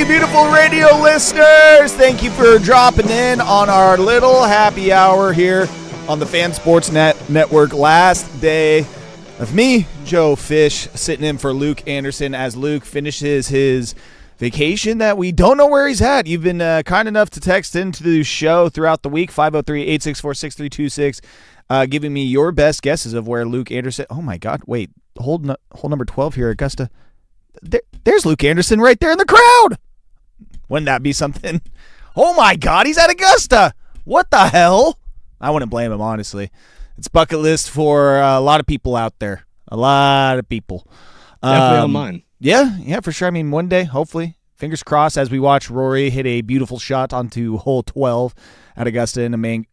beautiful radio listeners. Thank you for dropping in on our little happy hour here on the Fan Sports Network. Last day of me, Joe Fish, sitting in for Luke Anderson as Luke finishes his vacation that we don't know where he's at. You've been kind enough to text into the show throughout the week, 503-864-6326, giving me your best guesses of where Luke Anderson. Oh, my God. Wait, hold number 12 here, Augusta. There's Luke Anderson right there in the crowd. Wouldn't that be something? Oh, my God, he's at Augusta. What the hell? I wouldn't blame him, honestly. It's bucket list for a lot of people out there. A lot of people. Definitely on mine. Yeah, for sure. I mean, one day, hopefully, fingers crossed, as we watch Rory hit a beautiful shot onto hole 12 at Augusta in the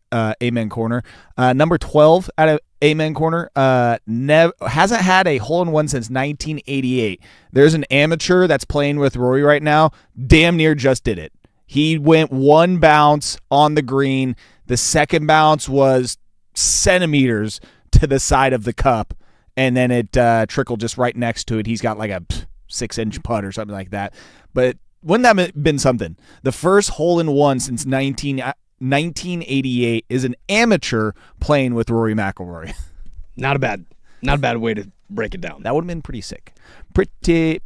Amen Corner. Number 12 at a Amen Corner hasn't had a hole-in-one since 1988. There's an amateur that's playing with Rory right now. Damn near just did it. He went one bounce on the green. The second bounce was centimeters to the side of the cup, and then it trickled just right next to it. He's got like a 6-inch putt or something like that. But wouldn't that have been something? The first hole-in-one since 1988 is an amateur playing with Rory McIlroy. Not a bad way to break it down. That would have been pretty sick. Pretty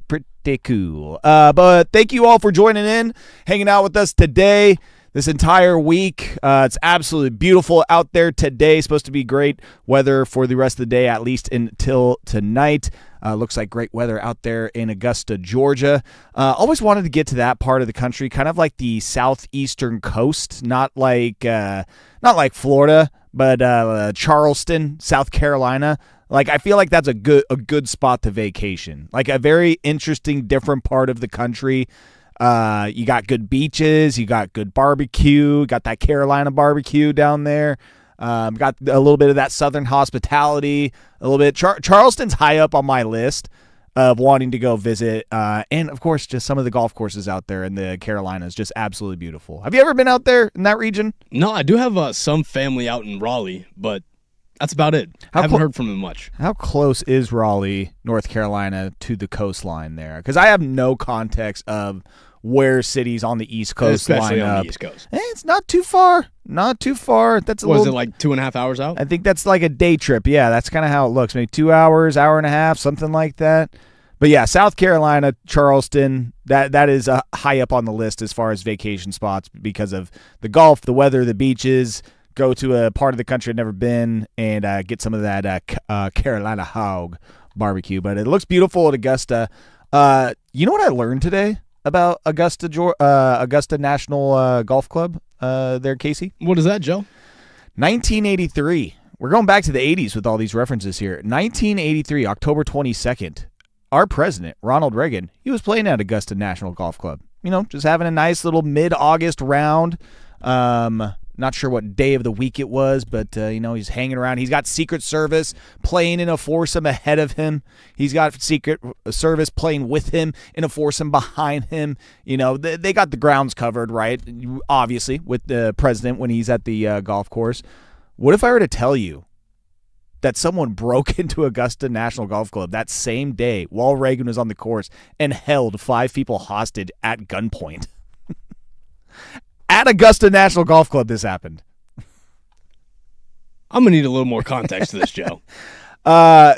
cool. But thank you all for joining in, hanging out with us today. This entire week, it's absolutely beautiful out there today. Supposed to be great weather for the rest of the day, at least until tonight. Looks like great weather out there in Augusta, Georgia. Always wanted to get to that part of the country, kind of like the southeastern coast, not like Florida, but Charleston, South Carolina. Like, I feel like that's a good spot to vacation. Like a very interesting, different part of the country. You got good beaches, you got good barbecue, got that Carolina barbecue down there. Got a little bit of that southern hospitality, a little bit. Charleston's high up on my list of wanting to go visit. And, of course, just some of the golf courses out there in the Carolinas, just absolutely beautiful. Have you ever been out there in that region? No, I do have some family out in Raleigh, but that's about it. I haven't heard from them much. How close is Raleigh, North Carolina, to the coastline there? Because I have no context of where cities on the East Coast especially line on up. the East Coast. It's not too far. Not too far. That's Was it like 2.5 hours out? I think that's like a day trip. Yeah, that's kind of how it looks. Maybe 2 hours, hour and a half, something like that. But yeah, South Carolina, Charleston, that is high up on the list as far as vacation spots because of the golf, the weather, the beaches. Go to a part of the country I've never been and get some of that Carolina hog barbecue. But it looks beautiful at Augusta. You know what I learned today about Augusta National Golf Club there, Casey? What is that, Joe? 1983. We're going back to the 80s with all these references here. 1983, October 22nd. Our president, Ronald Reagan, he was playing at Augusta National Golf Club. You know, just having a nice little mid-August round. Not sure what day of the week it was, but, he's hanging around. He's got Secret Service playing in a foursome ahead of him. He's got Secret Service playing with him in a foursome behind him. You know, they got the grounds covered, right? Obviously, with the president when he's at the golf course. What if I were to tell you that someone broke into Augusta National Golf Club that same day while Reagan was on the course and held 5 people hostage at gunpoint? At Augusta National Golf Club, this happened. I'm going to need a little more context to this, Joe.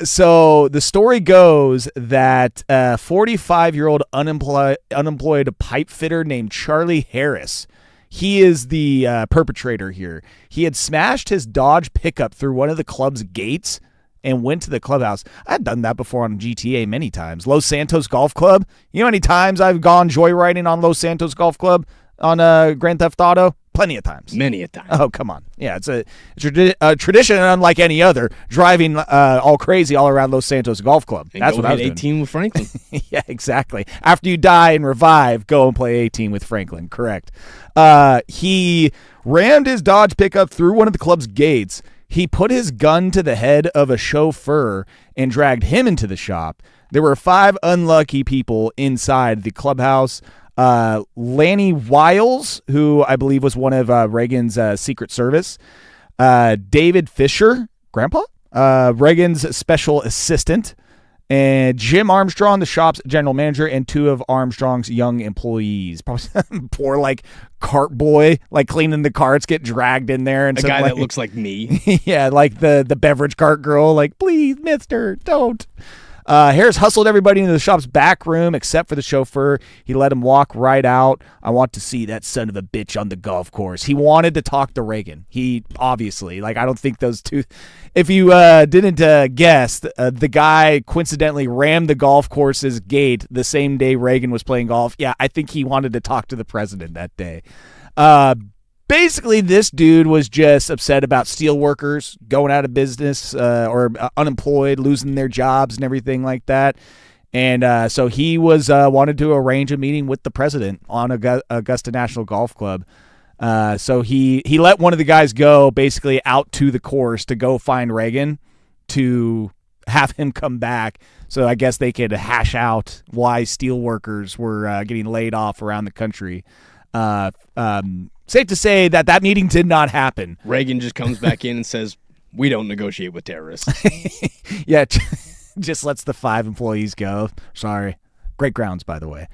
So the story goes that a 45-year-old unemployed pipe fitter named Charlie Harris, he is the perpetrator here. He had smashed his Dodge pickup through one of the club's gates and went to the clubhouse. I've done that before on GTA many times. Los Santos Golf Club. You know how many times I've gone joyriding on Los Santos Golf Club? On Grand Theft Auto? Plenty of times. Many a time. Oh, come on. Yeah, it's a tradition unlike any other, driving all crazy all around Los Santos Golf Club. And that's what I was doing. 18 with Franklin. Yeah, exactly. After you die and revive, go and play 18 with Franklin. Correct. He rammed his Dodge pickup through one of the club's gates. He put his gun to the head of a chauffeur and dragged him into the shop. There were 5 unlucky people inside the clubhouse. Lanny Wiles, who I believe was one of Reagan's Secret Service. David Fisher, Grandpa, Reagan's special assistant. And Jim Armstrong, the shop's general manager, and 2 of Armstrong's young employees. Probably poor, like, cart boy, like, cleaning the carts, get dragged in there. And a guy that looks like me. Yeah, like the beverage cart girl, like, please, mister, don't. Harris hustled everybody into the shop's back room except for the chauffeur. He let him walk right out. I want to see that son of a bitch on the golf course. He wanted to talk to Reagan. He obviously, like, I don't think those two. If you didn't guess, the guy coincidentally rammed the golf course's gate the same day Reagan was playing golf. Yeah, I think he wanted to talk to the president that day. Basically, this dude was just upset about steel workers going out of business or unemployed, losing their jobs and everything like that. And so he was wanted to arrange a meeting with the president on Augusta National Golf Club. So he let one of the guys go basically out to the course to go find Reagan to have him come back. So I guess they could hash out why steel workers were getting laid off around the country. Safe to say that meeting did not happen. Reagan just comes back in and says, "We don't negotiate with terrorists." Yeah, just lets the 5 employees go. Sorry. Great grounds, by the way.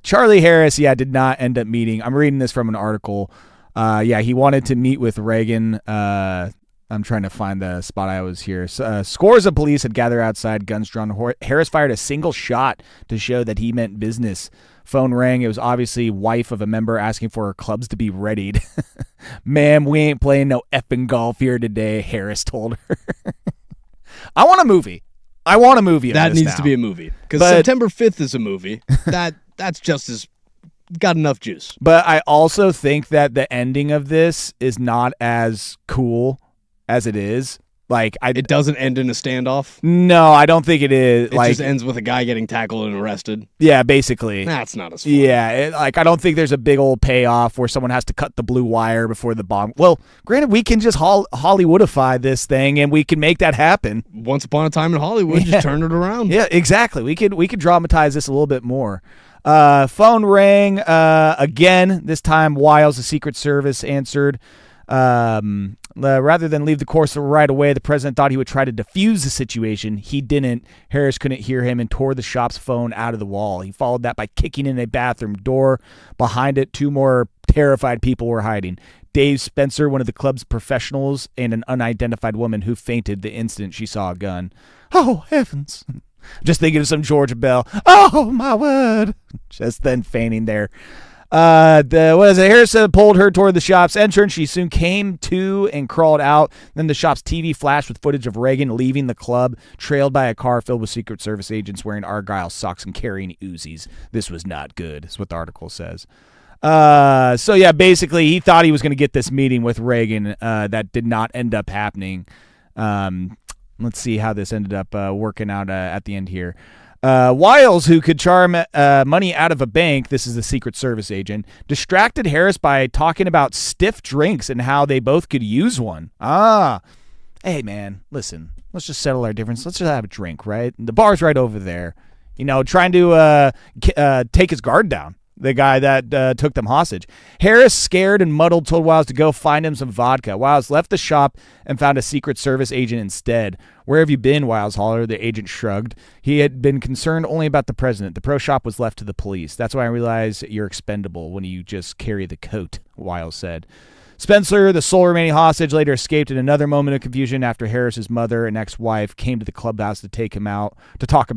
Charlie Harris, did not end up meeting. I'm reading this from an article. He wanted to meet with Reagan. I'm trying to find the spot I was here. Scores of police had gathered outside, guns drawn. Harris fired a single shot to show that he meant business. Phone rang. It was obviously wife of a member asking for her clubs to be readied. "Ma'am, we ain't playing no effing golf here today," Harris told her. I want a movie. That needs to be a movie. Because September 5th is a movie. That's just as got enough juice. But I also think that the ending of this is not as cool as it is. Like, it doesn't end in a standoff. No, I don't think it is. It just ends with a guy getting tackled and arrested. Yeah, basically. That's not as fun. Yeah, I don't think there's a big old payoff where someone has to cut the blue wire before the bomb. Well, granted, we can just Hollywoodify this thing and we can make that happen. Once upon a time in Hollywood, just turn it around. Yeah, exactly. We could dramatize this a little bit more. Phone rang again. This time, Wiles, the Secret Service, answered. Rather than leave the course right away, the president thought he would try to defuse the situation. He didn't. Harris couldn't hear him and tore the shop's phone out of the wall. He followed that by kicking in a bathroom door. Behind it, 2 more terrified people were hiding. Dave Spencer, one of the club's professionals, and an unidentified woman who fainted the instant she saw a gun. "Oh, heavens." Just thinking of some Georgia Bell. "Oh, my word." Just then fainting there. Harris pulled her toward the shop's entrance. She soon came to and crawled out. Then the shop's TV flashed with footage of Reagan leaving the club, trailed by a car filled with Secret Service agents wearing Argyle socks and carrying Uzis. This was not good, is what the article says. Basically, he thought he was going to get this meeting with Reagan. That did not end up happening. Let's see how this ended up working out at the end here. Wiles, who could charm money out of a bank, this is the Secret Service agent, distracted Harris by talking about stiff drinks and how they both could use one. Hey, man, listen, let's just settle our difference. Let's just have a drink, right? The bar's right over there. Trying to take his guard down. The guy that took them hostage. Harris, scared and muddled, told Wiles to go find him some vodka. Wiles left the shop and found a Secret Service agent instead. "Where have you been?" Wiles hollered. The agent shrugged. He had been concerned only about the president. "The pro shop was left to the police. That's why I realize you're expendable when you just carry the coat," Wiles said. Spencer, the sole remaining hostage, later escaped in another moment of confusion after Harris's mother and ex-wife came to the clubhouse to talk him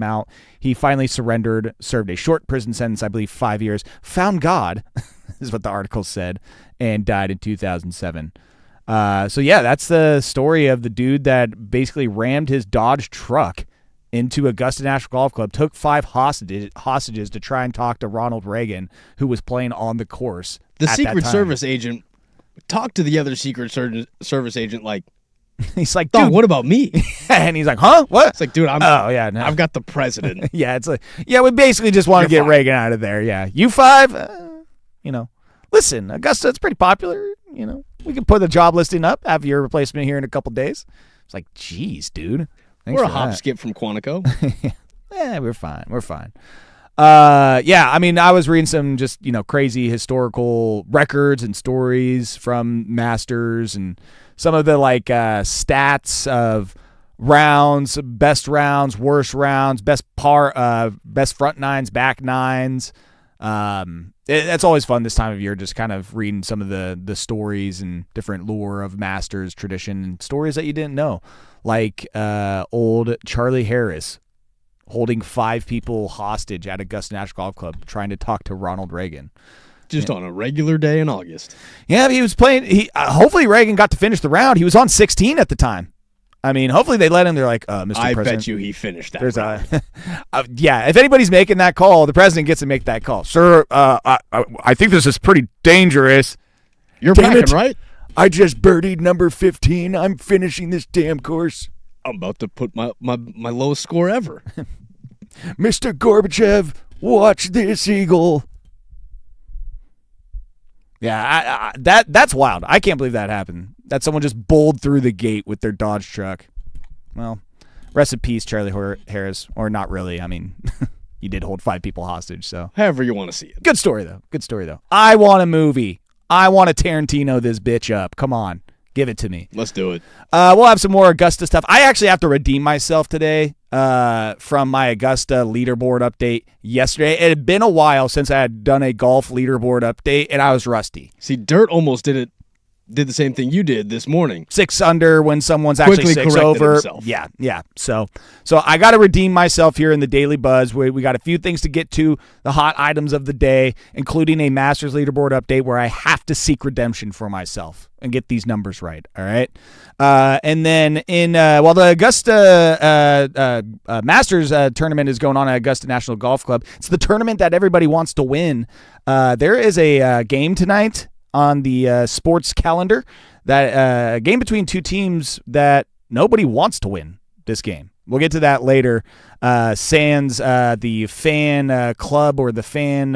out. He finally surrendered, served a short prison sentence, I believe 5 years, found God, is what the article said, and died in 2007. That's the story of the dude that basically rammed his Dodge truck into Augusta National Golf Club, took 5 hostages to try and talk to Ronald Reagan, who was playing on the course. The Secret Service agent talked to the other Secret Service agent like, he's like, "Dog, dude, what about me?" And he's like, "Huh? What?" It's like, dude, I've got the president. Yeah, it's like, we basically just want to get Reagan out of there. Yeah, you 5, listen, Augusta, it's pretty popular. We can put the job listing up, have your replacement here in a couple days. It's like, geez, dude. We're a hop skip from Quantico. We're fine. I was reading some just, crazy historical records and stories from Masters and some of the stats of rounds, best rounds, worst rounds, best front nines, back nines. That's always fun this time of year, just kind of reading some of the stories and different lore of Masters tradition and stories that you didn't know, like old Charlie Harris holding 5 people hostage at Augusta National Golf Club trying to talk to Ronald Reagan. Just on a regular day in August. Yeah, he was playing. Hopefully Reagan got to finish the round. He was on 16 at the time. I mean, hopefully they let him. They're like, Mr. President. I bet you he finished that round. Yeah, if anybody's making that call, the president gets to make that call. Sir, I think this is pretty dangerous. You're packing, right? I just birdied number 15. I'm finishing this damn course. I'm about to put my lowest score ever. Mr. Gorbachev, watch this eagle. Yeah, that's wild. I can't believe that happened. That someone just bowled through the gate with their Dodge truck. Well, rest in peace, Charlie Harris. Or not really. I mean, you did hold 5 people hostage, so. However you want to see it. Good story, though. I want a movie. I want to Tarantino this bitch up. Come on. Give it to me. Let's do it. We'll have some more Augusta stuff. I actually have to redeem myself today from my Augusta leaderboard update yesterday. It had been a while since I had done a golf leaderboard update, and I was rusty. See, Dirt almost did the same thing you did this morning. 6 under when someone's actually 6 over. Himself. Yeah. So I got to redeem myself here in the Daily Buzz. We got a few things to get to, the hot items of the day, including a Masters leaderboard update where I have to seek redemption for myself and get these numbers right. All right. And then while the Augusta Masters tournament is going on at Augusta National Golf Club, it's the tournament that everybody wants to win. There is a game tonight on the sports calendar, that a game between 2 teams that nobody wants to win this game. We'll get to that later. Sans the fan club or the fan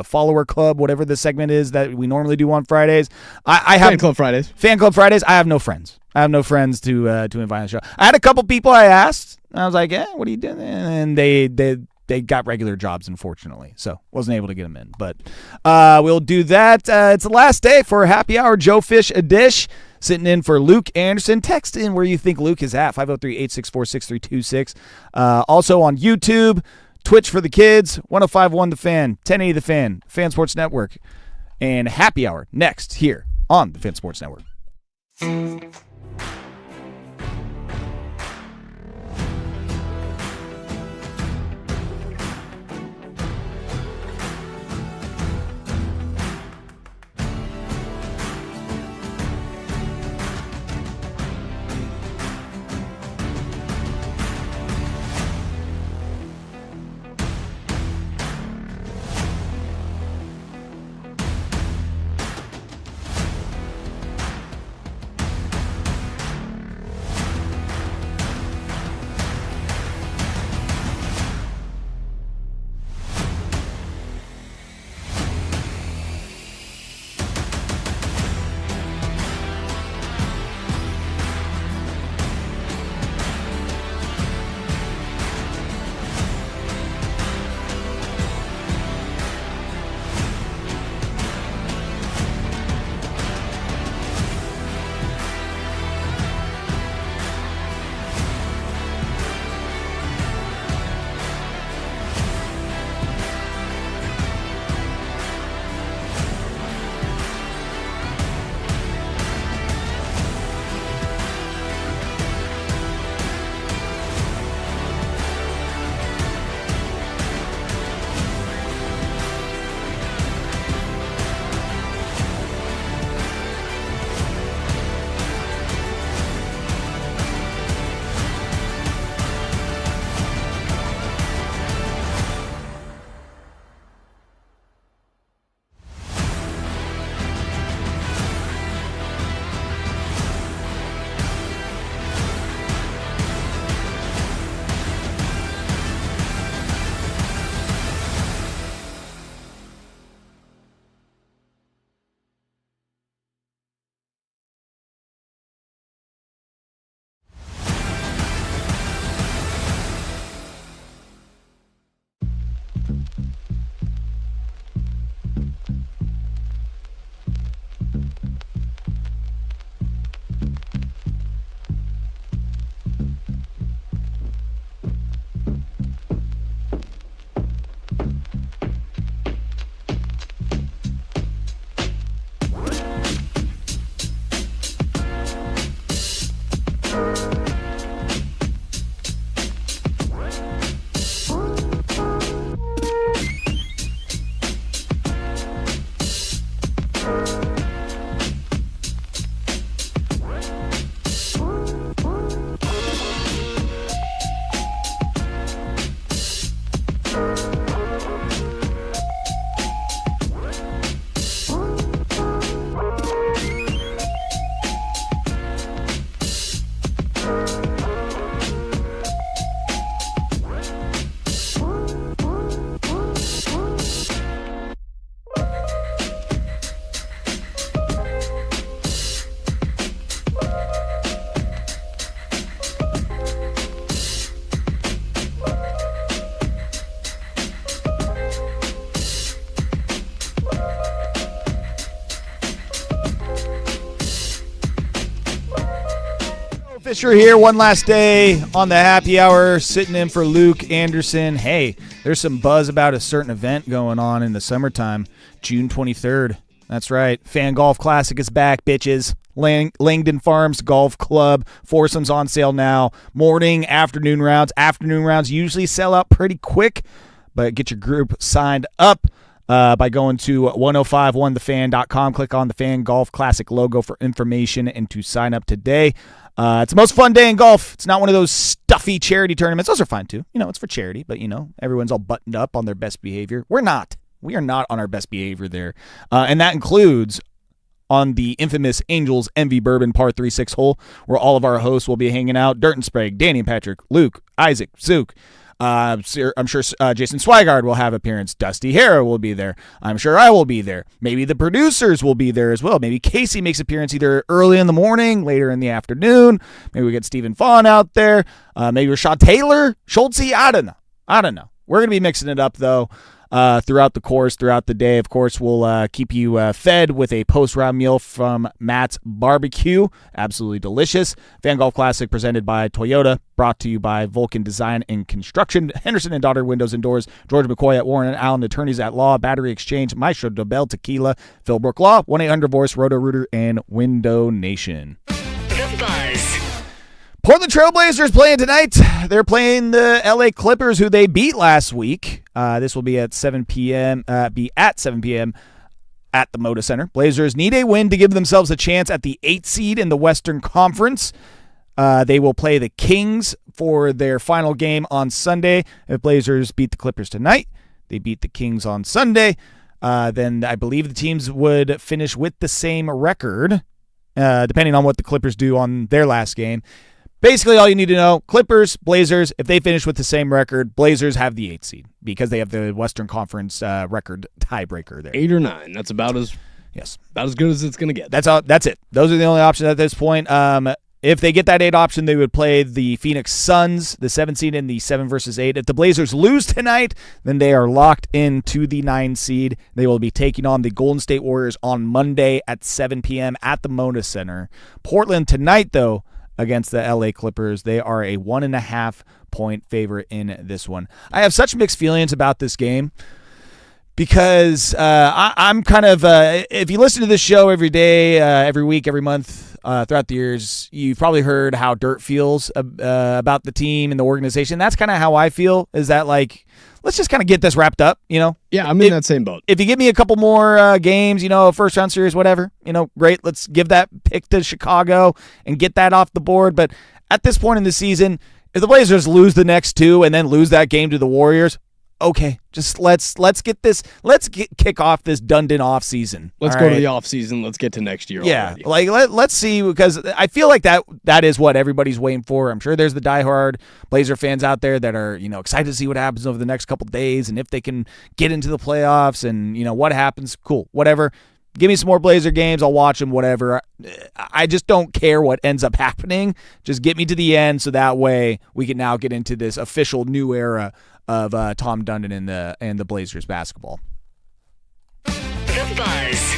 follower club, whatever the segment is that we normally do on Fridays. I have Fan Club Fridays. Fan Club Fridays. I have no friends. I have no friends to invite on the show. I had a couple people I asked. I was like, what are you doing? And they got regular jobs, unfortunately, so wasn't able to get them in. But we'll do that. It's the last day for Happy Hour. Joe Fish a dish, sitting in for Luke Anderson. Text in where you think Luke is at, 503-864-6326. Also on YouTube, Twitch for the kids, 105.1 The Fan, 1080 The Fan, Fan Sports Network, and Happy Hour next here on the Fan Sports Network. Fisher here, one last day on the happy hour, sitting in for Luke Anderson. Hey, there's some buzz about a certain event going on in the summertime, June 23rd. That's right. Fan Golf Classic is back, bitches. Langdon Farms Golf Club. Foursomes on sale now. Morning, afternoon rounds. Afternoon rounds usually sell out pretty quick, but get your group signed up by going to 1051thefan.com. Click on the Fan Golf Classic logo for information and to sign up today. It's the most fun day in golf. It's not one of those stuffy charity tournaments. Those are fun too. It's for charity, but everyone's all buttoned up on their best behavior. We're not. We are not on our best behavior there. And that includes on the infamous Angels MV Bourbon par 3-6 hole, where all of our hosts will be hanging out. Dirt and Sprague, Danny and Patrick, Luke, Isaac, Zook. I'm sure Jason Swigard will have appearance. Dusty Hara will be there. I'm sure I will be there. Maybe the producers will be there as well. Maybe Casey makes appearance either early in the morning, later in the afternoon. Maybe we get Stephen Fawn out there. Maybe Rashad Taylor, Schultze. I don't know. We're going to be mixing it up, though. Throughout the course, throughout the day. Of course, we'll keep you fed with a post-round meal from Matt's Barbecue. Absolutely delicious. Fan Golf Classic presented by Toyota, brought to you by Vulcan Design and Construction, Henderson & Daughter Windows and Doors, George McCoy at Warren & Allen, Attorneys at Law, Battery Exchange, Maestro Dobel Tequila, Philbrook Law, 1-800-VOICE, Roto-Rooter, and Window Nation. The Buzz. Portland Trailblazers playing tonight. They're playing the LA Clippers, who they beat last week. This will be at 7 p.m. At the Moda Center. Blazers need a win to give themselves a chance at the 8th seed in the Western Conference. They will play the Kings for their final game on Sunday. If Blazers beat the Clippers tonight, they beat the Kings on Sunday, then I believe the teams would finish with the same record, depending on what the Clippers do on their last game. Basically, all you need to know, Clippers, Blazers, if they finish with the same record, Blazers have the 8th seed because they have the Western Conference record tiebreaker there. 8 or 9. That's about as good as it's going to get. That's it. Those are the only options at this point. If they get that 8 option, they would play the Phoenix Suns, the 7 seed in the 7 versus 8. If the Blazers lose tonight, then they are locked into the 9 seed. They will be taking on the Golden State Warriors on Monday at 7 p.m. at the Moda Center. Portland tonight, though, against the LA Clippers. They are a 1.5-point favorite in this one. I have such mixed feelings about this game because I'm kind of, if you listen to this show every day, every week, every month, throughout the years, you've probably heard how Dirt feels about the team and the organization. That's kind of how I feel, is that let's just kind of get this wrapped up, Yeah, I'm in that same boat. If you give me a couple more games, first round series, whatever, great. Let's give that pick to Chicago and get that off the board. But at this point in the season, if the Blazers lose the next 2 and then lose that game to the Warriors, okay, just let's kick off this Dundon off season. Let's go to the off season. Let's get to next year. Yeah, already. Let's see, because I feel like that is what everybody's waiting for. I'm sure there's the diehard Blazer fans out there that are excited to see what happens over the next couple days and if they can get into the playoffs and what happens. Cool, whatever. Give me some more Blazer games. I'll watch them, whatever. I just don't care what ends up happening. Just get me to the end so that way we can now get into this official new era of Tom Dundon and the Blazers basketball. The Buzz.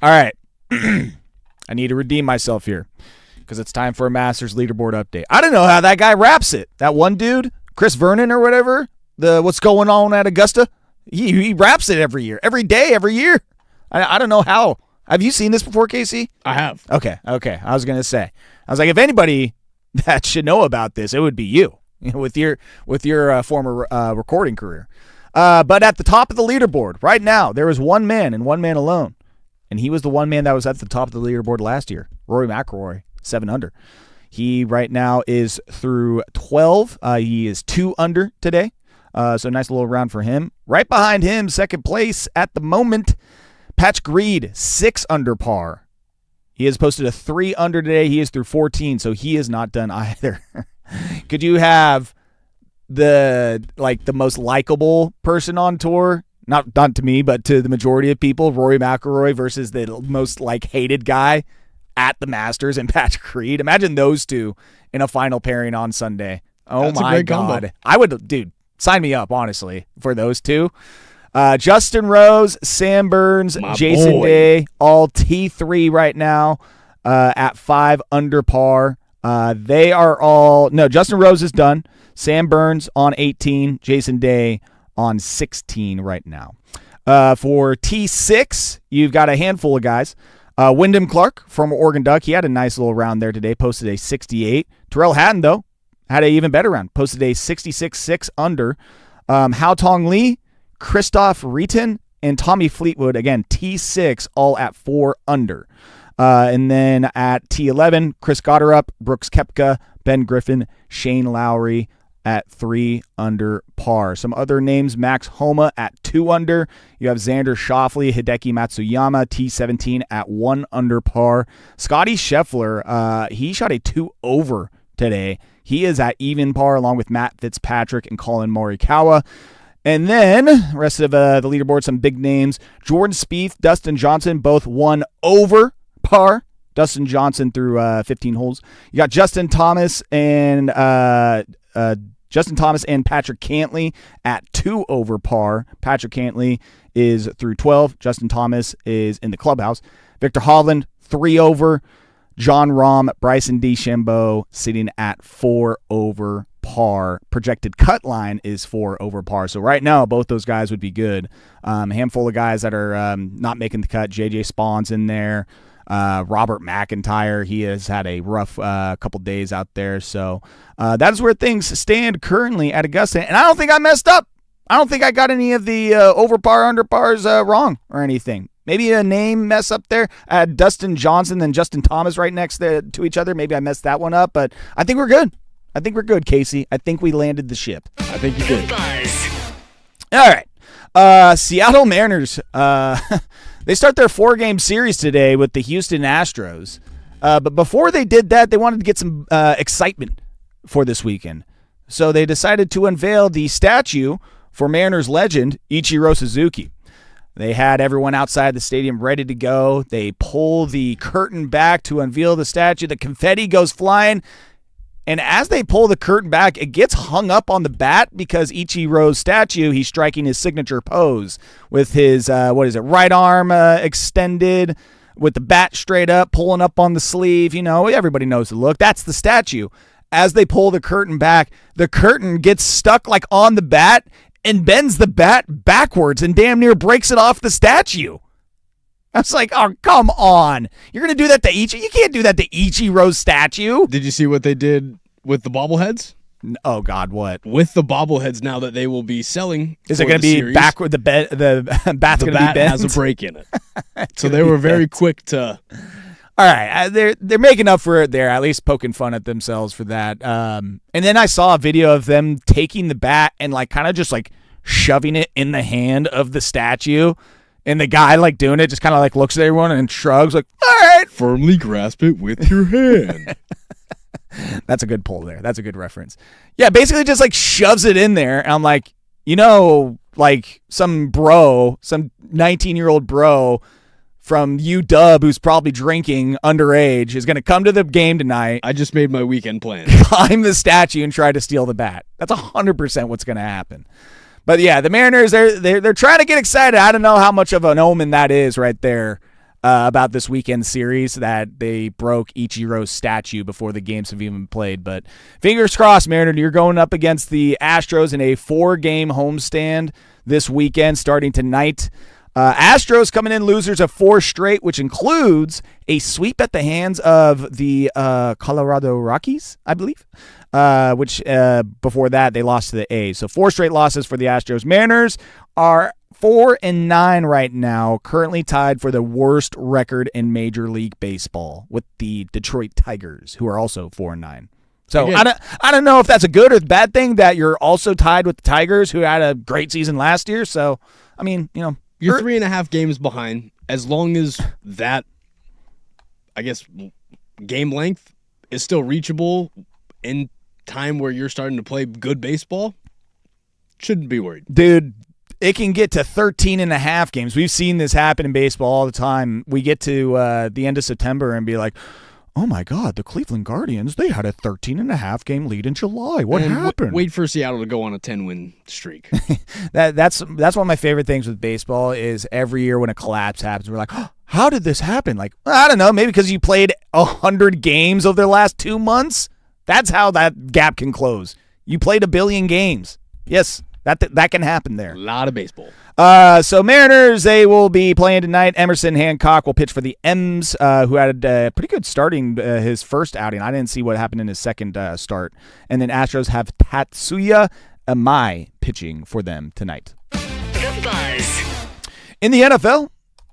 All right. I need to redeem myself here because it's time for a Masters leaderboard update. I don't know how that guy raps it. That one dude, Chris Vernon or whatever, what's going on at Augusta, he raps it every year, every day, every year. I don't know how. Have you seen this before, Casey? I have. Okay. I was going to say. I was like, if anybody that should know about this, it would be you. With your former recording career. But at the top of the leaderboard right now, there is one man and one man alone. And he was the one man that was at the top of the leaderboard last year, Rory McIlroy, 7 under. He right now is through 12. He is 2 under today. So nice little round for him. Right behind him, second place at the moment, Patch Greed, 6 under par. He has posted a 3 under today. He is through 14, so he is not done either. Could you have the most likable person on tour? Not to me, but to the majority of people, Rory McIlroy versus the most hated guy at the Masters and Patch Greed. Imagine those two in a final pairing on Sunday. Oh, that's my God. Combo. I would, dude, sign me up, honestly, for those two. Justin Rose, Sam Burns, Jason Day, all T3 right now at 5 under par. They are all – no, Justin Rose is done. Sam Burns on 18. Jason Day on 16 right now. For T6, you've got a handful of guys. Wyndham Clark from Oregon Duck, he had a nice little round there today, posted a 68. Terrell Hatton, though, had an even better round, posted a 66.6 under. Hao Tong Lee, Christoph Reeton, and Tommy Fleetwood, again, T6, all at 4 under. And then at T11, Chris Gotterup, Brooks Koepka, Ben Griffin, Shane Lowry at 3 under par. Some other names, Max Homa at 2 under. You have Xander Schauffele, Hideki Matsuyama, T17 at 1 under par. Scotty Scheffler, he shot a 2 over today. He is at even par along with Matt Fitzpatrick and Colin Morikawa. And then, rest of the leaderboard, some big names. Jordan Spieth, Dustin Johnson, both 1 over par. Dustin Johnson through 15 holes. You got Justin Thomas and Patrick Cantlay at 2 over par. Patrick Cantlay is through 12. Justin Thomas is in the clubhouse. Victor Hovland, 3 over. John Rahm, Bryson DeChambeau sitting at 4 over par. Projected cut line is 4 over par. So right now, both those guys would be good. A handful of guys that are not making the cut. JJ Spawn's in there. Robert McIntyre, he has had a rough couple days out there. So that is where things stand currently at Augusta. And I don't think I messed up. I don't think I got any of the over par, under pars wrong or anything. Maybe a name mess up there. Dustin Johnson and Justin Thomas right next to each other. Maybe I messed that one up, but I think we're good. I think we're good, Casey. I think we landed the ship. I think you did. All right. Seattle Mariners. They start their 4-game series today with the Houston Astros. But before they did that, they wanted to get some excitement for this weekend. So they decided to unveil the statue for Mariners legend Ichiro Suzuki. They had everyone outside the stadium ready to go. They pull the curtain back to unveil the statue. The confetti goes flying. And as they pull the curtain back, it gets hung up on the bat because Ichiro's statue, he's striking his signature pose with his, right arm extended with the bat straight up, pulling up on the sleeve. You know, everybody knows the look. That's the statue. As they pull the curtain back, the curtain gets stuck like on the bat and bends the bat backwards and damn near breaks it off the statue. I was like, oh, come on. You're going to do that to Ichiro? You can't do that to Ichiro's statue. Did you see what they did with the bobbleheads? Oh, God, what? With the bobbleheads now that they will be selling. Is it going to be backward? The bat's going to be bent? Has a break in it. So they were very quick to... All right, they're making up for it there, at least poking fun at themselves for that. And then I saw a video of them taking the bat and like kind of just like shoving it in the hand of the statue, and the guy like doing it just kind of like looks at everyone and shrugs like, "All right, firmly grasp it with your hand." That's a good pull there. That's a good reference. Yeah, basically just like shoves it in there, and I'm like, you know, like some 19-year-old bro from UW who's probably drinking underage is going to come to the game tonight. I just made my weekend plan. Climb the statue and try to steal the bat. That's 100% what's going to happen. But yeah, the Mariners, they're trying to get excited. I don't know how much of an omen that is right there about this weekend series that they broke Ichiro's statue before the games have even played. But fingers crossed, Mariner, you're going up against the Astros in a 4-game homestand this weekend starting tonight. Astros coming in losers of 4 straight, which includes a sweep at the hands of the Colorado Rockies, I believe, which before that they lost to the A's. So 4 straight losses for the Astros. Mariners are 4-9 right now, currently tied for the worst record in Major League Baseball with the Detroit Tigers, who are also 4-9. So I don't know if that's a good or bad thing that you're also tied with the Tigers, who had a great season last year. So, I mean, you know. You're 3.5 games behind. As long as that, I guess, game length is still reachable in time where you're starting to play good baseball, shouldn't be worried. Dude, it can get to 13.5 games. We've seen this happen in baseball all the time. We get to the end of September and be like, oh my God, the Cleveland Guardians, they had a 13.5 game lead in July. What happened? Wait for Seattle to go on a 10-win streak. That's one of my favorite things with baseball is every year when a collapse happens, we're like, oh, how did this happen? Like, I don't know, maybe because you played 100 games over the last 2 months. That's how that gap can close. You played 1 billion games. Yes, that can happen there. A lot of baseball. So Mariners, they will be playing tonight. Emerson Hancock will pitch for the M's, who had a pretty good starting his first outing. I didn't see what happened in his second start. And then Astros have Tatsuya Amai pitching for them tonight. The Buzz. In the NFL,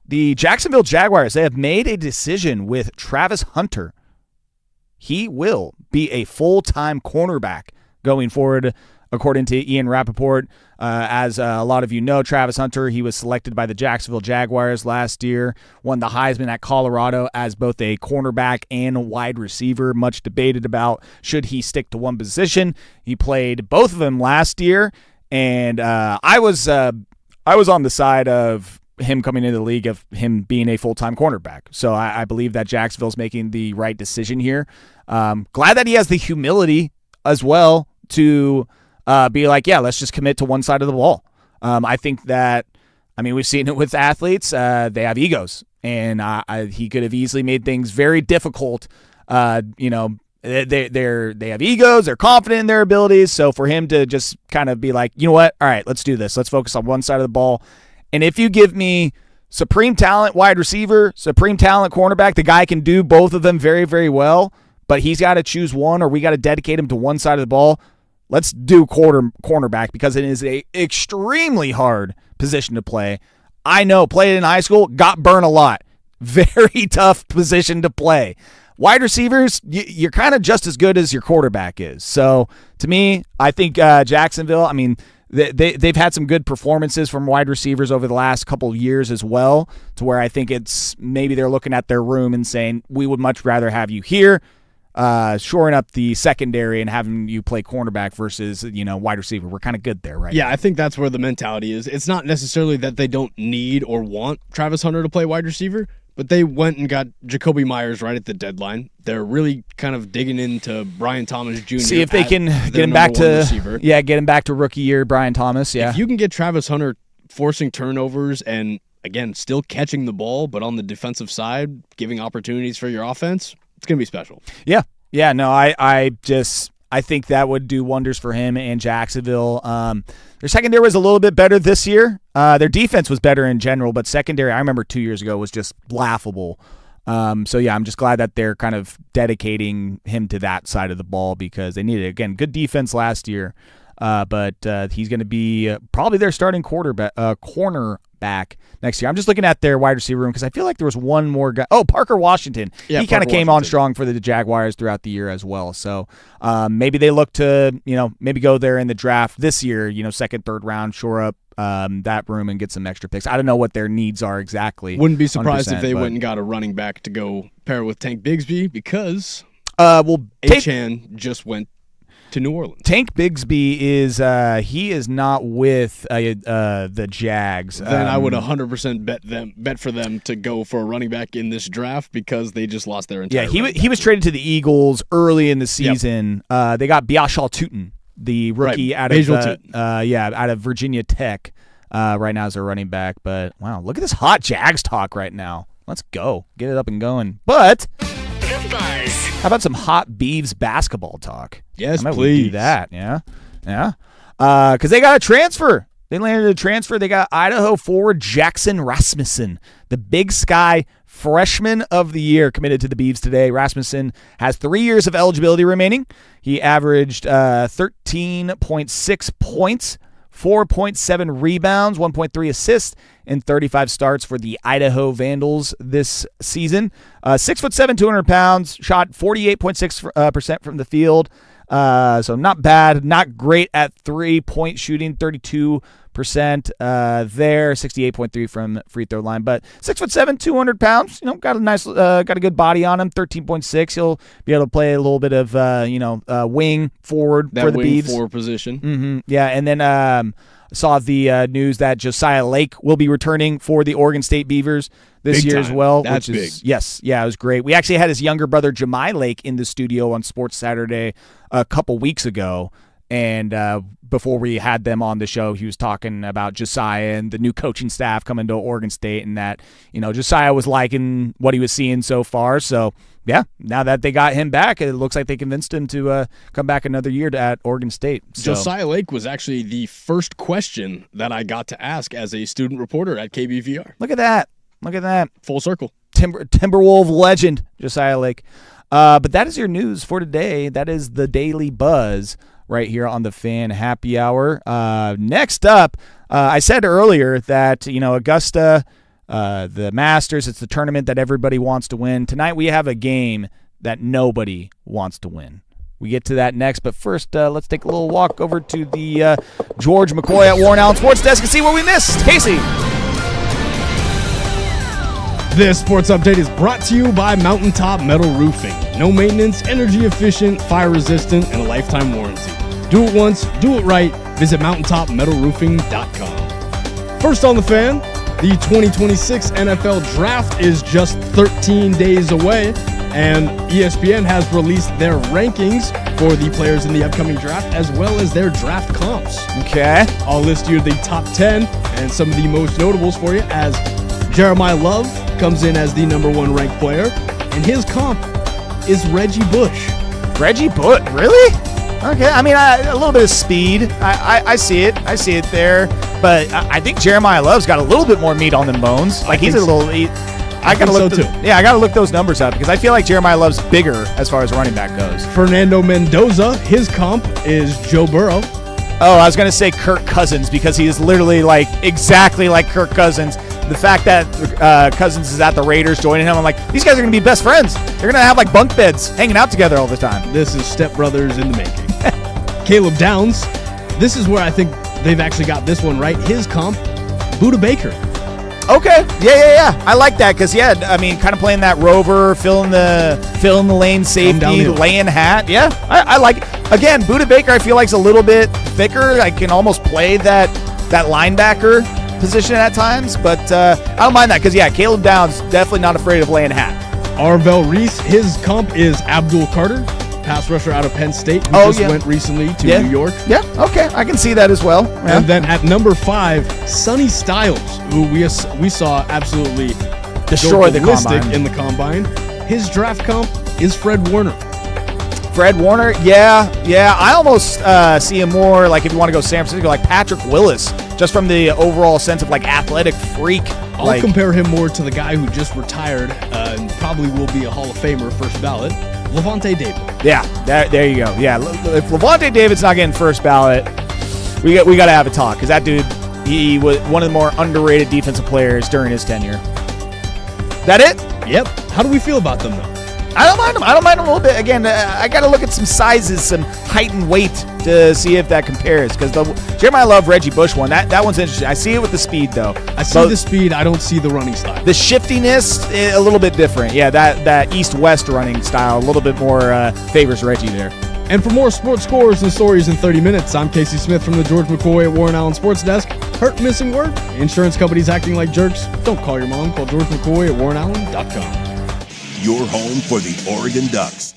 the Jacksonville Jaguars, they have made a decision with Travis Hunter. He will be a full-time cornerback going forward, according to Ian Rappaport. As a lot of you know, Travis Hunter, he was selected by the Jacksonville Jaguars last year, won the Heisman at Colorado as both a cornerback and wide receiver, much debated about should he stick to one position. He played both of them last year, and I was on the side of him coming into the league, of him being a full-time cornerback. So I believe that Jacksonville's making the right decision here. Glad that he has the humility as well to be like, yeah, let's just commit to one side of the ball. I think that, we've seen it with athletes. They have egos, and he could have easily made things very difficult. They have egos. They're confident in their abilities. So for him to just kind of be like, you know what? All right, let's do this. Let's focus on one side of the ball. And if you give me supreme talent wide receiver, supreme talent cornerback, the guy can do both of them very, very well, but he's got to choose one, or we got to dedicate him to one side of the ball. Let's do cornerback, because it is a extremely hard position to play. I know, played in high school, got burned a lot. Very tough position to play. Wide receivers, you're kind of just as good as your quarterback is. So to me, I think Jacksonville, they've had some good performances from wide receivers over the last couple of years as well, to where I think it's maybe they're looking at their room and saying, we would much rather have you here, shoring up the secondary and having you play cornerback versus, wide receiver. We're kind of good there, right? Yeah, I think that's where the mentality is. It's not necessarily that they don't need or want Travis Hunter to play wide receiver, but they went and got Jacoby Myers right at the deadline. They're really kind of digging into Brian Thomas Jr. See if they can get him back to get him back to rookie year, Brian Thomas. Yeah, if you can get Travis Hunter forcing turnovers and again still catching the ball, but on the defensive side giving opportunities for your offense, it's gonna be special. Yeah. No, I think that would do wonders for him and Jacksonville. Their secondary was a little bit better this year. Their defense was better in general, but secondary, I remember 2 years ago, was just laughable. I'm just glad that they're kind of dedicating him to that side of the ball, because they needed, again, good defense last year. But he's going to be probably their starting cornerback next year. I'm just looking at their wide receiver room because I feel like there was one more guy. Oh, Parker Washington. Yeah, he kind of came on strong for the Jaguars throughout the year as well. So maybe they look to, maybe go there in the draft this year, second, third round, shore up that room and get some extra picks. I don't know what their needs are exactly. Wouldn't be surprised if they went and got a running back to go pair with Tank Bigsby, because Achane just went to New Orleans. Tank Bigsby is not with the Jags. Then I would 100% bet for them to go for a running back in this draft, because they just lost their entire. Yeah, he was traded to the Eagles early in the season. Yep. They got Biashal Tutin, the rookie out of Virginia Tech, right now as a running back. But wow, look at this hot Jags talk right now. Let's go, get it up and going. But The Buzz. How about some hot Beavs basketball talk? Yes, please. We do that, yeah. Because they got a transfer. They landed a transfer. They got Idaho forward Jackson Rasmussen, the Big Sky Freshman of the Year, committed to the Beavs today. Rasmussen has 3 years of eligibility remaining. He averaged 13.6 points, 4.7 rebounds, 1.3 assists, and 35 starts for the Idaho Vandals this season. 6'7", 200 pounds, shot 48.6% from the field. So not bad, not great at 3-point shooting, 32% there, 68.3 from free throw line. But 6'7", 200 pounds, got a nice, got a good body on him. 13.6. He'll be able to play a little bit of, wing forward that for the wing Beavs. Forward position. Mm-hmm. Yeah, and then saw the news that Josiah Lake will be returning for the Oregon State Beavers this year as well. That's which is big. Yes, yeah, it was great. We actually had his younger brother Jemai Lake in the studio on Sports Saturday a couple weeks ago, And before we had them on the show, he was talking about Josiah and the new coaching staff coming to Oregon State, and that, Josiah was liking what he was seeing so far. So, yeah, now that they got him back, it looks like they convinced him to come back another year at Oregon State. So. Josiah Lake was actually the first question that I got to ask as a student reporter at KBVR. Look at that. Full circle. Timberwolf legend, Josiah Lake. But that is your news for today. That is the Daily Buzz right here on the Fan Happy Hour. Next up, I said earlier that, Augusta, the Masters, it's the tournament that everybody wants to win. Tonight we have a game that nobody wants to win. We get to that next, but first, let's take a little walk over to the George McCoy at Warren Allen Sports Desk and see what we missed. Casey. This sports update is brought to you by Mountaintop Metal Roofing. No maintenance, energy efficient, fire resistant, and a lifetime warranty. Do it once, do it right. Visit mountaintopmetalroofing.com. First on the Fan, the 2026 NFL Draft is just 13 days away, and ESPN has released their rankings for the players in the upcoming draft, as well as their draft comps. Okay. I'll list you the top 10 and some of the most notables for you, as Jeremiah Love comes in as the #1 ranked player, and his comp is Reggie Bush. Reggie Bush? Really? Okay, I mean, a little bit of speed. I see it. I see it there. But I think Jeremiah Love's got a little bit more meat on them bones. Like, he's a little... I gotta look so too. Yeah, I gotta look those numbers up because I feel like Jeremiah Love's bigger as far as running back goes. Fernando Mendoza, his comp is Joe Burrow. Oh, I was gonna say Kirk Cousins because he is literally exactly like Kirk Cousins. The fact that Cousins is at the Raiders joining him, I'm like, these guys are going to be best friends. They're going to have bunk beds hanging out together all the time. This is Step Brothers in the making. Caleb Downs, this is where I think they've actually got this one right. His comp, Budda Baker. Okay, yeah. I like that because, kind of playing that rover, filling the lane safety, laying hat. Yeah, I like it. Again, Budda Baker I feel like is a little bit thicker. I can almost play that linebacker position at times, but I don't mind that because, Caleb Downs definitely not afraid of laying hat. Arvell Reese, his comp is Abdul Carter, pass rusher out of Penn State, who went recently to New York. Yeah, okay, I can see that as well. Yeah. And then at number 5, Sonny Styles, who we saw absolutely destroy the combine. In the combine. His draft comp is Fred Warner. Fred Warner, yeah. I almost see him more like, if you want to go San Francisco, like Patrick Willis, just from the overall sense of athletic freak. I'll compare him more to the guy who just retired and probably will be a Hall of Famer first ballot, Lavonte David. Yeah, there you go. Yeah, if Lavonte David's not getting first ballot, we got to have a talk because that dude, he was one of the more underrated defensive players during his tenure. That it? Yep. How do we feel about them though? I don't mind them. I don't mind them a little bit. Again, I got to look at some sizes, some height and weight to see if that compares. Because Jeremiah Love, Reggie Bush one, that one's interesting. I see it with the speed, though. I see the speed. I don't see the running style. The shiftiness, a little bit different. Yeah, that east-west running style, a little bit more favors Reggie there. And for more sports scores and stories in 30 minutes, I'm Casey Smith from the George McCoy at Warren Allen Sports Desk. Hurt, missing word? Insurance companies acting like jerks? Don't call your mom. Call George McCoy at WarrenAllen.com. Your home for the Oregon Ducks.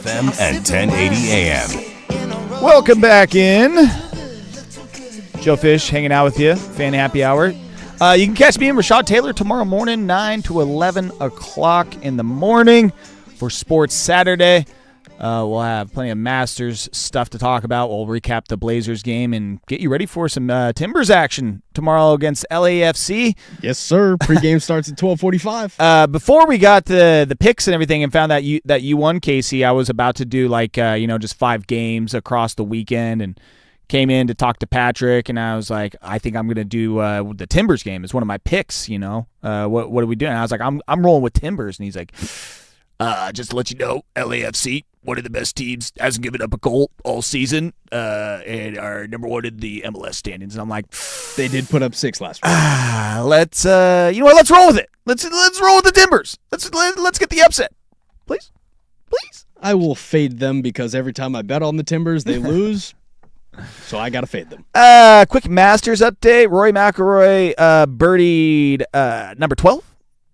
FM and 1080 AM. Welcome back in. Joe Fish hanging out with you. Fan Happy Hour. You can catch me and Rashad Taylor tomorrow morning, 9 to 11 o'clock in the morning for Sports Saturday. We'll have plenty of Masters stuff to talk about. We'll recap the Blazers game and get you ready for some Timbers action tomorrow against LAFC. Yes, sir. Pre-game starts at 12:45. Before we got the picks and everything and found that you won, Casey, I was about to do just 5 games across the weekend and came in to talk to Patrick, and I was like, I think I'm going to do the Timbers game. It's one of my picks, what are we doing? And I was like, I'm rolling with Timbers. And he's like, just to let you know, LAFC, one of the best teams, hasn't given up a goal all season, and are number 1 in the MLS standings. And I'm like, they did put up 6 last week. Let's let's roll with it. Let's roll with the Timbers. Let's get the upset, please. I will fade them because every time I bet on the Timbers, they lose. So I got to fade them. Quick Masters update. Rory McIlroy birdied number 12,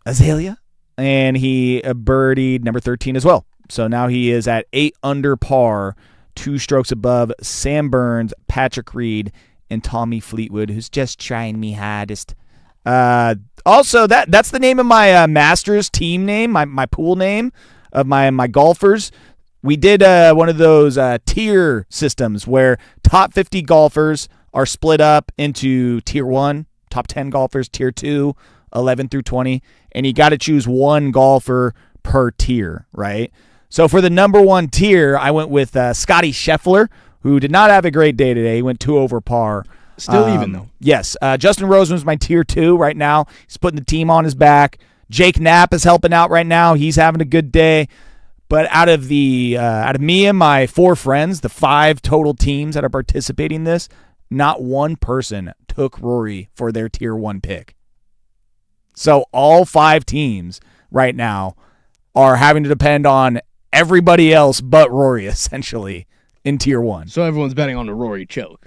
Azalea, and he birdied number 13 as well. So now he is at 8 under par, 2 strokes above Sam Burns, Patrick Reed, and Tommy Fleetwood, who's just trying me hardest. Also, that's the name of my Masters team name, my pool name of my golfers. We did one of those tier systems where top 50 golfers are split up into tier 1, top 10 golfers, tier 2, 11 through 20, and you got to choose one golfer per tier, right? So for the number 1 tier, I went with Scotty Scheffler, who did not have a great day today. He went 2 over par. Still even, though. Yes. Justin Roseman's my tier 2 right now. He's putting the team on his back. Jake Knapp is helping out right now. He's having a good day. But out of me and my 4 friends, the 5 total teams that are participating in this, not one person took Rory for their tier 1 pick. So all 5 teams right now are having to depend on everybody else but Rory, essentially, in tier 1. So everyone's betting on the Rory choke.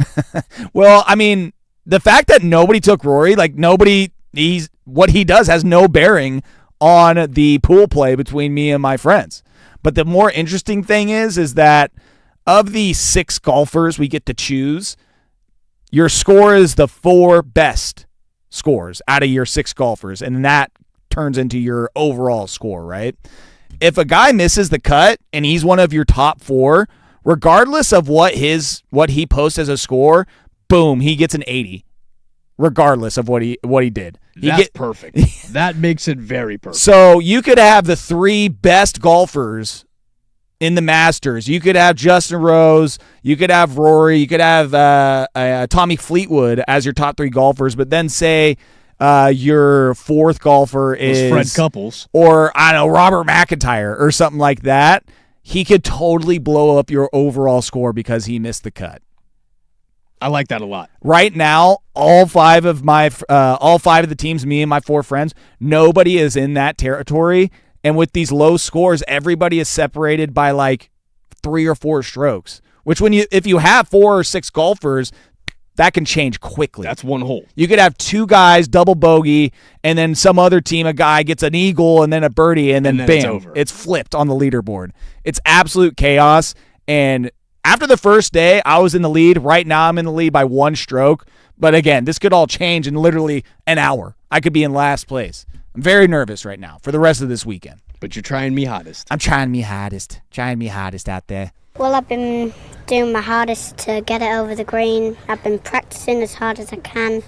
Well, I mean, the fact that nobody took Rory, what he does has no bearing on the pool play between me and my friends. But the more interesting thing is that of the 6 golfers we get to choose, your score is the 4 best scores out of your 6 golfers, and that turns into your overall score, right? If a guy misses the cut and he's one of your top 4, regardless of what he posts as a score, boom, he gets an 80. Regardless of what he did. That's perfect. That makes it very perfect. So you could have the 3 best golfers in the Masters. You could have Justin Rose. You could have Rory. You could have Tommy Fleetwood as your top 3 golfers. But then say your 4th golfer is Fred Couples. Or, I don't know, Robert McIntyre or something like that. He could totally blow up your overall score because he missed the cut. I like that a lot. Right now, all 5 of the teams, me and my 4 friends, nobody is in that territory. And with these low scores, everybody is separated by like 3 or 4 strokes. Which if you have 4 or 6 golfers, that can change quickly. That's 1 hole. You could have 2 guys double bogey, and then some other team, a guy gets an eagle and then a birdie, and then bam, it's over. It's flipped on the leaderboard. It's absolute chaos. And after the first day, I was in the lead. Right now, I'm in the lead by 1 stroke. But again, this could all change in literally an hour. I could be in last place. I'm very nervous right now for the rest of this weekend. But you're trying me hottest. I'm trying me hardest. Trying me hardest out there. Well, I've been doing my hardest to get it over the green. I've been practicing as hard as I can.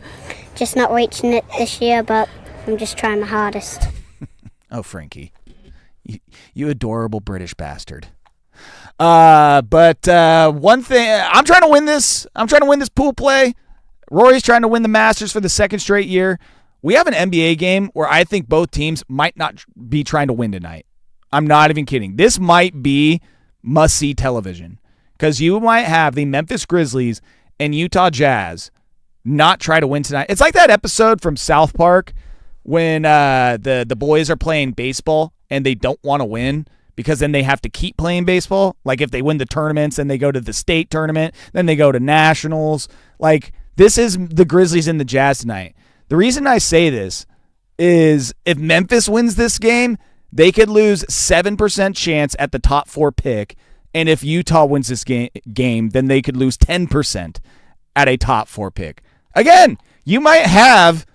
Just not reaching it this year, but I'm just trying my hardest. Oh, Frankie. You adorable British bastard. But one thing, I'm trying to win this. I'm trying to win this pool play. Rory's trying to win the Masters for the 2nd straight year. We have an NBA game where I think both teams might not be trying to win tonight. I'm not even kidding. This might be must-see television because you might have the Memphis Grizzlies and Utah Jazz not try to win tonight. It's like that episode from South Park when the boys are playing baseball and they don't want to win because then they have to keep playing baseball. Like if they win the tournaments, then they go to the state tournament, then they go to nationals. Like this is the Grizzlies and the Jazz tonight. The reason I say this is if Memphis wins this game, They could lose 7% chance at the top 4 pick, and if Utah wins this game, then they could lose 10% at a top 4 pick. Again, you might have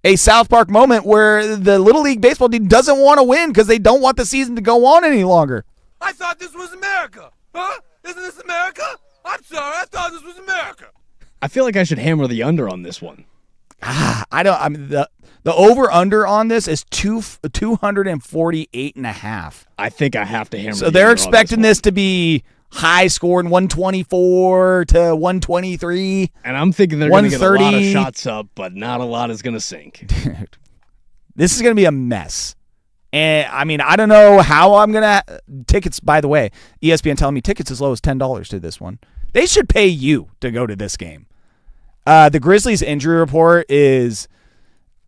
a South Park moment where the Little League baseball team doesn't want to win because they don't want the season to go on any longer. I thought this was America. Huh? Isn't this America? I'm sorry, I thought this was America. I feel like I should hammer the under on this one. The over-under on this is 248.5. I think I have to hammer So the they're under on expecting this this to be high scoring 124 to 123. And I'm thinking they're going to get a lot of 130. shots up, but not a lot is going to sink. Dude, this is going to be a mess. And, I mean, I don't know how I'm going to... Tickets, by the way, ESPN telling me tickets as low as $10 to this one. They should pay you to go to this game. The Grizzlies injury report is...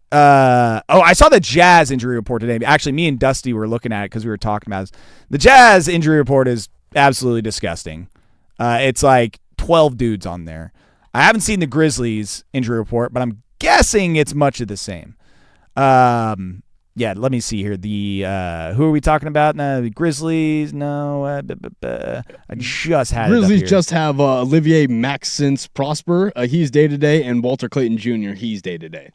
I saw the Jazz injury report today. Actually, me and Dusty were looking at it because we were talking about it. The Jazz injury report is absolutely disgusting. It's like 12 dudes on there. I haven't seen the Grizzlies injury report, but I'm guessing it's much of the same. Yeah, let me see here. The who are we talking about? No, the Grizzlies. No, I just had Grizzlies it up here. just have Olivier Maxence Prosper. He's day-to-day, and Walter Clayton Jr., he's day-to-day.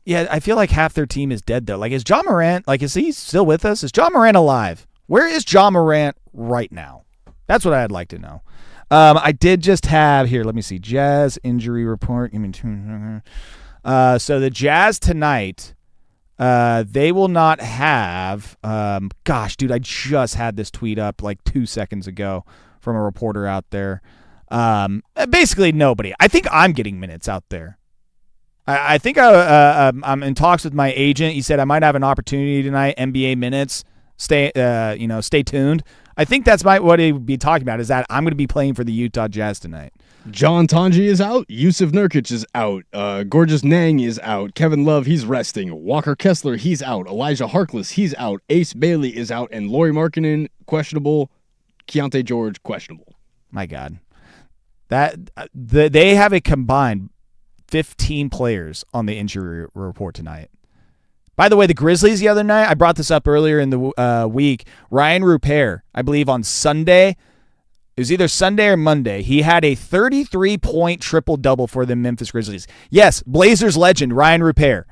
Yeah, I feel like half their team is dead, though. Like, is John Morant, is he still with us? Is John Morant alive? Where is John Morant right now? That's what I'd like to know. I did just have, here, let me see, Jazz injury report. Give me two. So the Jazz tonight, they will not have, gosh, dude, I just had this tweet up like 2 seconds ago from a reporter out there. Basically nobody. I think I'm getting minutes out there. I think I'm in talks with my agent. He said I might have an opportunity tonight, NBA minutes. Stay tuned. I think that's what he would be talking about, is that I'm going to be playing for the Utah Jazz tonight. John Tonji is out. Yusuf Nurkic is out. Gorgeous Nang is out. Kevin Love, he's resting. Walker Kessler, he's out. Elijah Harkless, he's out. Ace Bailey is out. And Lauri Markkanen, questionable. Keontae George, questionable. My God. They have a combined 15 players on the injury report tonight. By the way, the Grizzlies the other night, I brought this up earlier in the week. Ryan Rupert, I believe on Sunday, it was either Sunday or Monday, he had a 33-point triple-double for the Memphis Grizzlies. Yes, Blazers legend Ryan Rupert,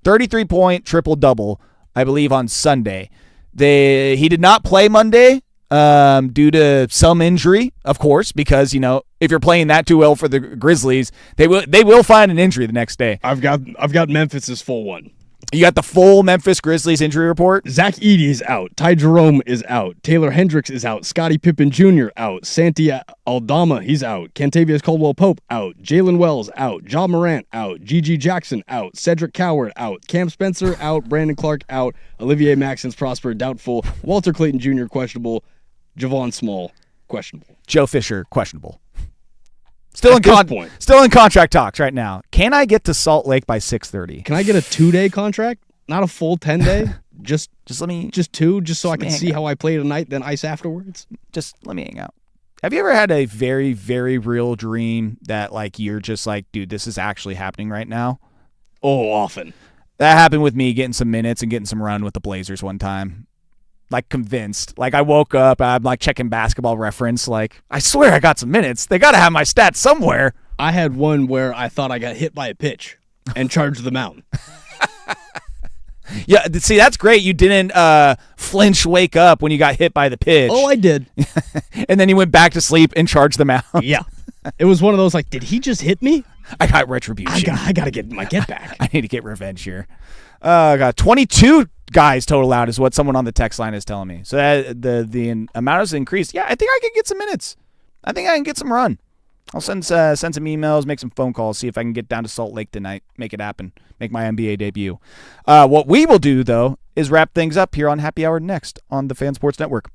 33-point triple-double, I believe on Sunday. He did not play Monday due to some injury, of course, because, if you're playing that too well for the Grizzlies, they will find an injury the next day. I've got Memphis's full one. You got the full Memphis Grizzlies injury report? Zach Edey is out. Ty Jerome is out. Taylor Hendricks is out. Scottie Pippen Jr. out. Santi Aldama, he's out. Kentavious Caldwell-Pope out. Jalen Wells out. John Morant out. Gigi Jackson out. Cedric Coward out. Cam Spencer out. Brandon Clark out. Olivier Maxence Prosper doubtful. Walter Clayton Jr. questionable. Javon Small questionable. Joe Fisher questionable. Still in contract talks right now. Can I get to Salt Lake by 6:30? Can I get a 2-day contract? Not a full 10-day? Just let me just 2, just so I can hang see out. how I play tonight, then ice afterwards. Just let me hang out. Have you ever had a very, very real dream that you're just like, dude, this is actually happening right now? Oh, often. That happened with me getting some minutes and getting some run with the Blazers one time. Convinced. I woke up, I'm checking Basketball Reference. I swear I got some minutes. They got to have my stats somewhere. I had one where I thought I got hit by a pitch and charged the mound. Yeah, see, that's great. You didn't flinch, wake up when you got hit by the pitch. Oh, I did. And then you went back to sleep and charged them out. Yeah. It was one of those did he just hit me? I got retribution. I got to get my get back. I need to get revenge here. I got 22 guys total out is what someone on the text line is telling me. So that the amount has increased. Yeah, I think I can get some minutes. I think I can get some run. I'll send some emails, make some phone calls, see if I can get down to Salt Lake tonight, make it happen, make my NBA debut. What we will do, though, is wrap things up here on Happy Hour next on the Fan Sports Network.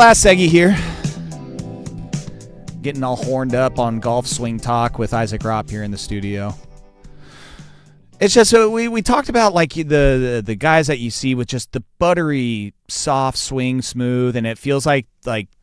last seggy here. Getting all horned up on golf swing talk with Isaac Ropp here in the studio. It's just we talked about like the guys that you see with just the buttery, soft swing, smooth, and it feels like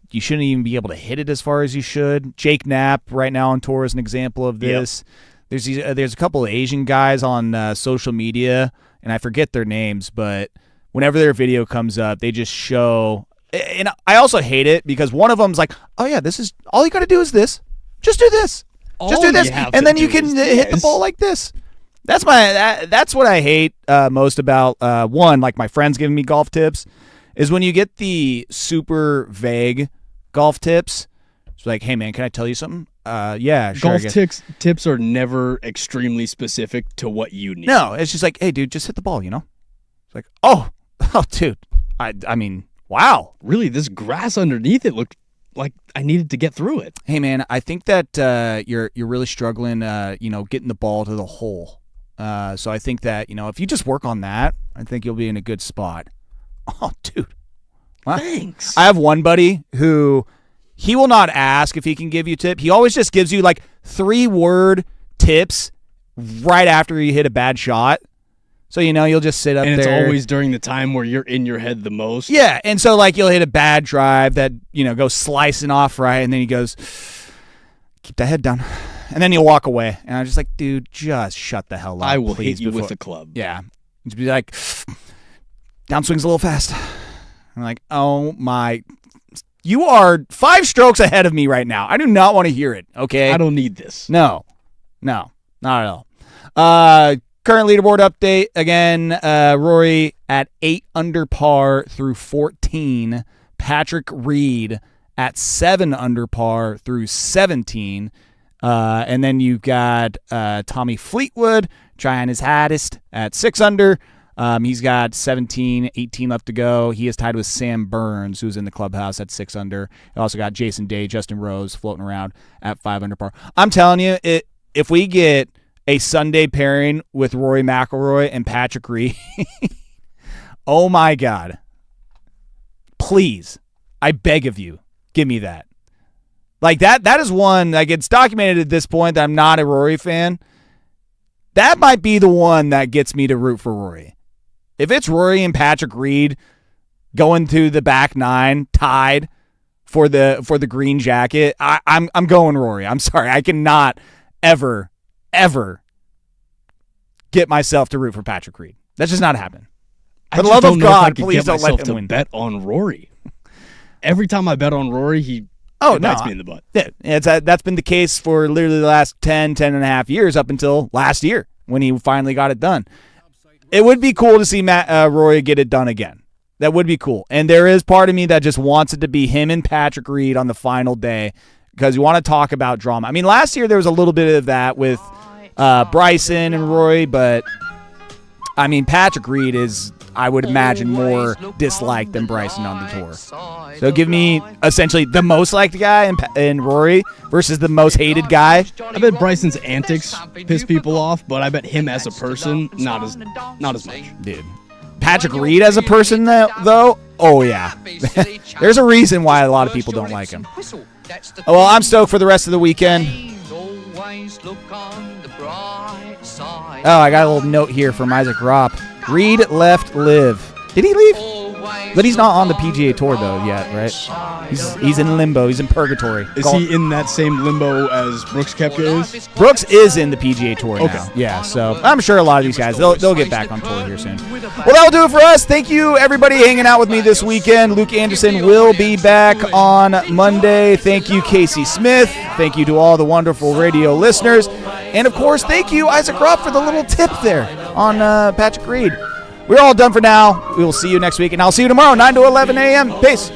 you shouldn't even be able to hit it as far as you should. Jake Knapp right now on tour is an example of this. Yep. There's a couple of Asian guys on social media, and I forget their names, but whenever their video comes up, they just show. And I also hate it because one of them's like, "Oh yeah, this is all you got to do is this. Just do this. Just do this, and then you can hit the ball like this." That's what I hate most about one, like my friends giving me golf tips, is when you get the super vague golf tips. It's like, hey man, can I tell you something? Yeah, sure. Golf tips are never extremely specific to what you need. No, it's just like, hey dude, just hit the ball, you know? It's like, oh dude. I mean, wow. Really, this grass underneath it looked like I needed to get through it. Hey man, I think that you're really struggling getting the ball to the hole. So I think that, if you just work on that, I think you'll be in a good spot. Oh, dude. Wow. Thanks. I have one buddy who he will not ask if he can give you a tip. He always just gives you like 3-word tips right after you hit a bad shot. So, you'll just sit up there. And it's always during the time where you're in your head the most. Yeah. And so like you'll hit a bad drive that, goes slicing off right. And then he goes, keep that head down. And then you'll walk away. And I'm just like, dude, just shut the hell up. I will please, hit you with the club. Yeah. Just be like, downswing's a little fast. I'm like, oh my. You are 5 strokes ahead of me right now. I do not want to hear it, okay? I don't need this. No, not at all. Current leaderboard update. Again, Rory at 8 under par through 14. Patrick Reed at 7 under par through 17. And then you've got Tommy Fleetwood trying his hardest at 6 under. He's got 18 left to go. He is tied with Sam Burns, who's in the clubhouse at 6 under. You also got Jason Day, Justin Rose floating around at 5 under par. I'm telling you, if we get a Sunday pairing with Rory McIlroy and Patrick Reed, oh my God. Please, I beg of you, give me that. Like that is one, like it's documented at this point that I'm not a Rory fan. That might be the one that gets me to root for Rory. If it's Rory and Patrick Reed going to the back 9 tied for the green jacket, I'm going Rory. I'm sorry. I cannot ever get myself to root for Patrick Reed. That's just not happening. For the love of God, please don't let him win. Bet on Rory. Every time I bet on Rory, he bites me in the butt. Yeah, that's been the case for literally the last 10 and a half years up until last year when he finally got it done. It would be cool to see Rory get it done again. That would be cool. And there is part of me that just wants it to be him and Patrick Reed on the final day because you want to talk about drama. I mean, last year there was a little bit of that with Bryson and Rory, but I mean, Patrick Reed is, I would imagine, more disliked than Bryson on the tour. So give me essentially the most liked guy in Rory versus the most hated guy. I bet Bryson's antics piss people off, but I bet him as a person, not as much. Dude. Patrick Reed as a person, though, oh yeah. There's a reason why a lot of people don't like him. Well, I'm stoked for the rest of the weekend. Oh, I got a little note here from Isaac Ropp. Reed left live. Did he leave? But he's not on the PGA Tour, though, yet, right? He's in limbo. He's in purgatory. Is he in that same limbo as Brooks Koepka is? Brooks is in the PGA Tour now. Yeah, so I'm sure a lot of these guys, they'll get back on tour here soon. Well, that'll do it for us. Thank you, everybody, hanging out with me this weekend. Luke Anderson will be back on Monday. Thank you, Casey Smith. Thank you to all the wonderful radio listeners. And, of course, thank you, Isaac Ropp, for the little tip there on Patrick Reed. We're all done for now. We will see you next week, and I'll see you tomorrow, 9 to 11 a.m. Peace.